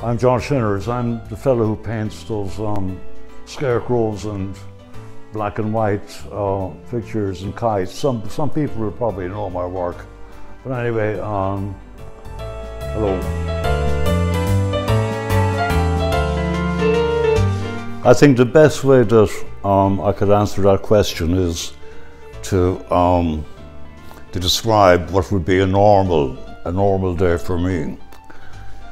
I'm John Shinnors. I'm the fellow who paints those scarecrows and black and white pictures and kites. Some people will probably know my work. But anyway, hello. I think the best way that I could answer that question is to describe what would be a normal day for me.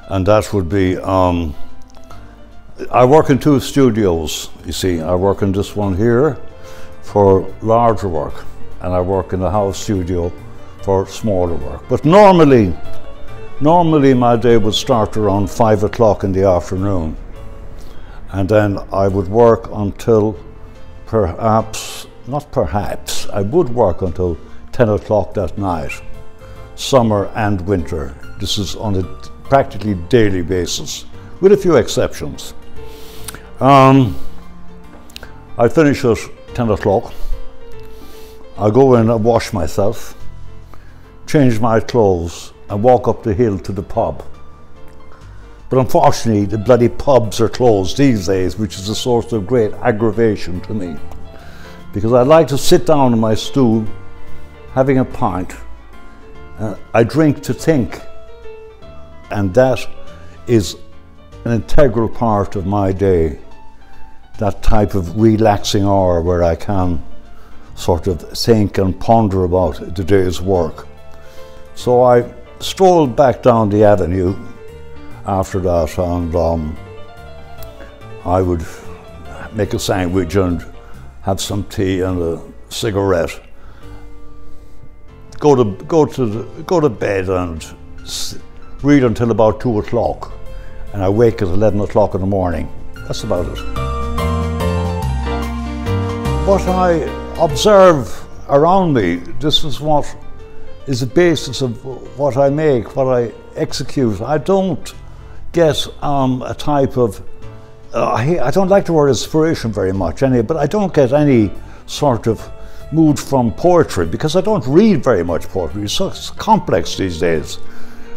And that would be, I work in two studios, you see. I work in this one here for larger work, and I work in the house studio for smaller work. But normally my day would start around 5 o'clock in the afternoon. And then I would work until I would work until 10 o'clock that night, summer and winter. This is on a practically daily basis, with a few exceptions. I finish at 10 o'clock. I go in and wash myself, change my clothes, and walk up the hill to the pub. But unfortunately, the bloody pubs are closed these days, which is a source of great aggravation to me. Because I like to sit down on my stool, having a pint. I drink to think. And that is an integral part of my day. That type of relaxing hour where I can sort of think and ponder about the day's work. So I strolled back down the avenue after that, and I would make a sandwich and have some tea and a cigarette. Go to bed and read until about 2 o'clock, and I wake at 11 o'clock in the morning. That's about it. What I observe around me, this is what is the basis of what I make, what I execute. I don't get a type of, I don't like the word inspiration very much anyway, but I don't get any sort of mood from poetry, because I don't read very much poetry. It's so complex these days,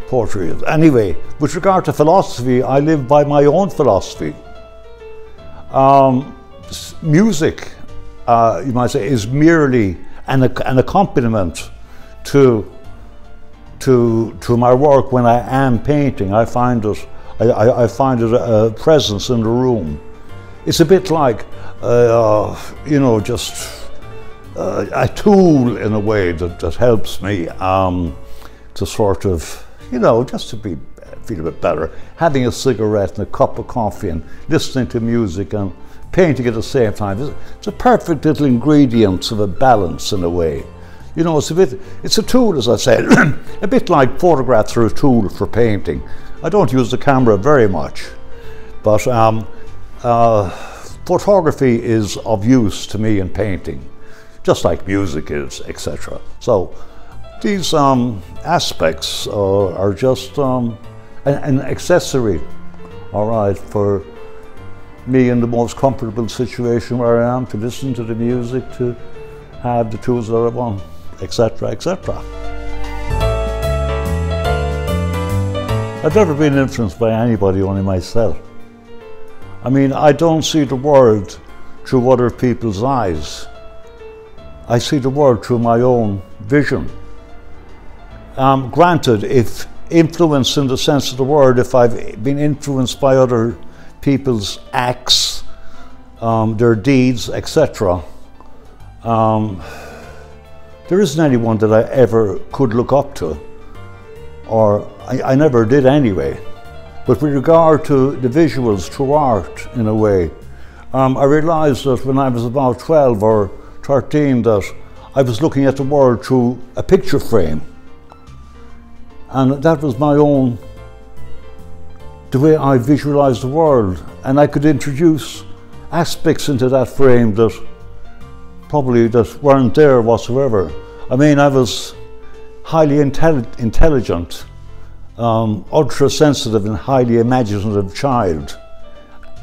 poetry. Anyway, with regard to philosophy, I live by my own philosophy. Music, you might say, is merely an accompaniment to my work when I am painting. I find it a presence in the room. It's a bit like, you know, just a tool in a way that helps me to sort of, you know, just to feel a bit better. Having a cigarette and a cup of coffee and listening to music and painting at the same time. It's a perfect little ingredient of a balance in a way. You know, it's a tool, as I said, a bit like photographs are a tool for painting. I don't use the camera very much, but photography is of use to me in painting, just like music is, etc. So these aspects are just an accessory, all right, for me in the most comfortable situation where I am, to listen to the music, to have the tools that I want, etc., etc. I've never been influenced by anybody, only myself. I mean, I don't see the world through other people's eyes. I see the world through my own vision. Granted, if influence in the sense of the word, if I've been influenced by other people's acts, their deeds, etc., there isn't anyone that I ever could look up to, or I never did anyway. But with regard to the visuals through art, in a way, I realized that when I was about 12 or 13 that I was looking at the world through a picture frame. And that was my own, the way I visualized the world. And I could introduce aspects into that frame that probably that weren't there whatsoever. I mean, I was highly intelligent, ultra-sensitive and highly imaginative child.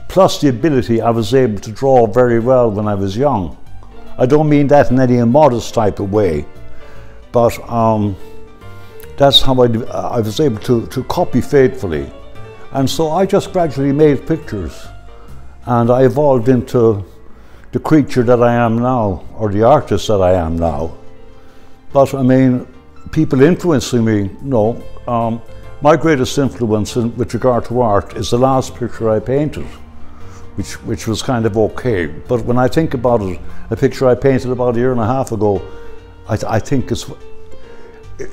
Plus the ability, I was able to draw very well when I was young. I don't mean that in any immodest type of way, but that's how I was able to copy faithfully And so I just gradually made pictures, and I evolved into the creature that I am now, or the artist that I am now. But I mean, people influencing me, no. My greatest influence with regard to art is the last picture I painted, which was kind of okay. But when I think about it, a picture I painted about a year and a half ago, I think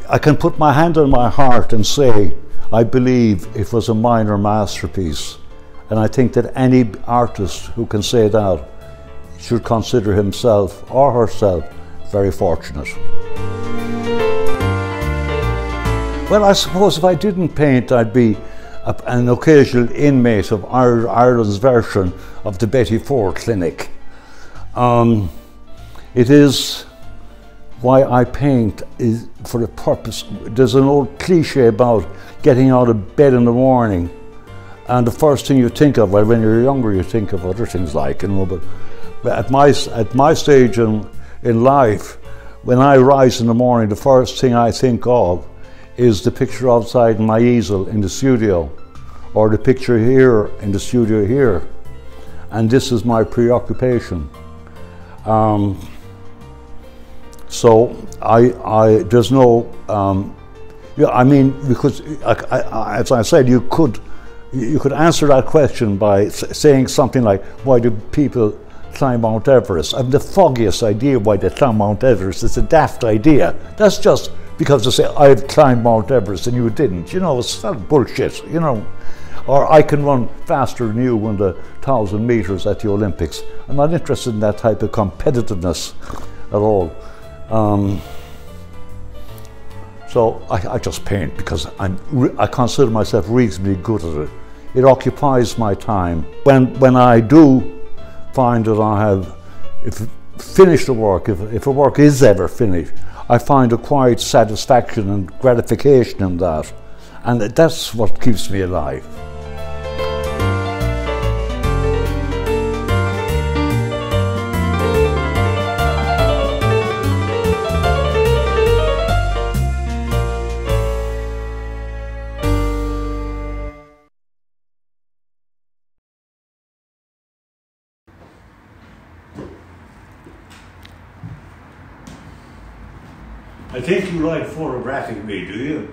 I can put my hand on my heart and say, I believe it was a minor masterpiece. And I think that any artist who can say that should consider himself or herself very fortunate. Well, I suppose if I didn't paint, I'd be an occasional inmate of Ireland's version of the Betty Ford Clinic. It is why I paint is for a purpose. There's an old cliche about getting out of bed in the morning, and the first thing you think of, well, when you're younger, you think of other things like, you know, but at my stage in life, when I rise in the morning, the first thing I think of is the picture outside my easel in the studio, or the picture here in the studio here. And this is my preoccupation. So there's no, yeah, I mean, because as I said, you could answer that question by saying something like, why do people climb Mount Everest? I have the foggiest idea why they climb Mount Everest. It's a daft idea. That's just because they say, I've climbed Mount Everest and you didn't. You know, it's not bullshit, you know. Or I can run faster than you in the 1,000 meters at the Olympics. I'm not interested in that type of competitiveness at all. So I just paint because I consider myself reasonably good at it. It occupies my time. When I do find that I have finished the work, if a work is ever finished, I find a quiet satisfaction and gratification in that. And that's what keeps me alive. I think you like photographing me, do you?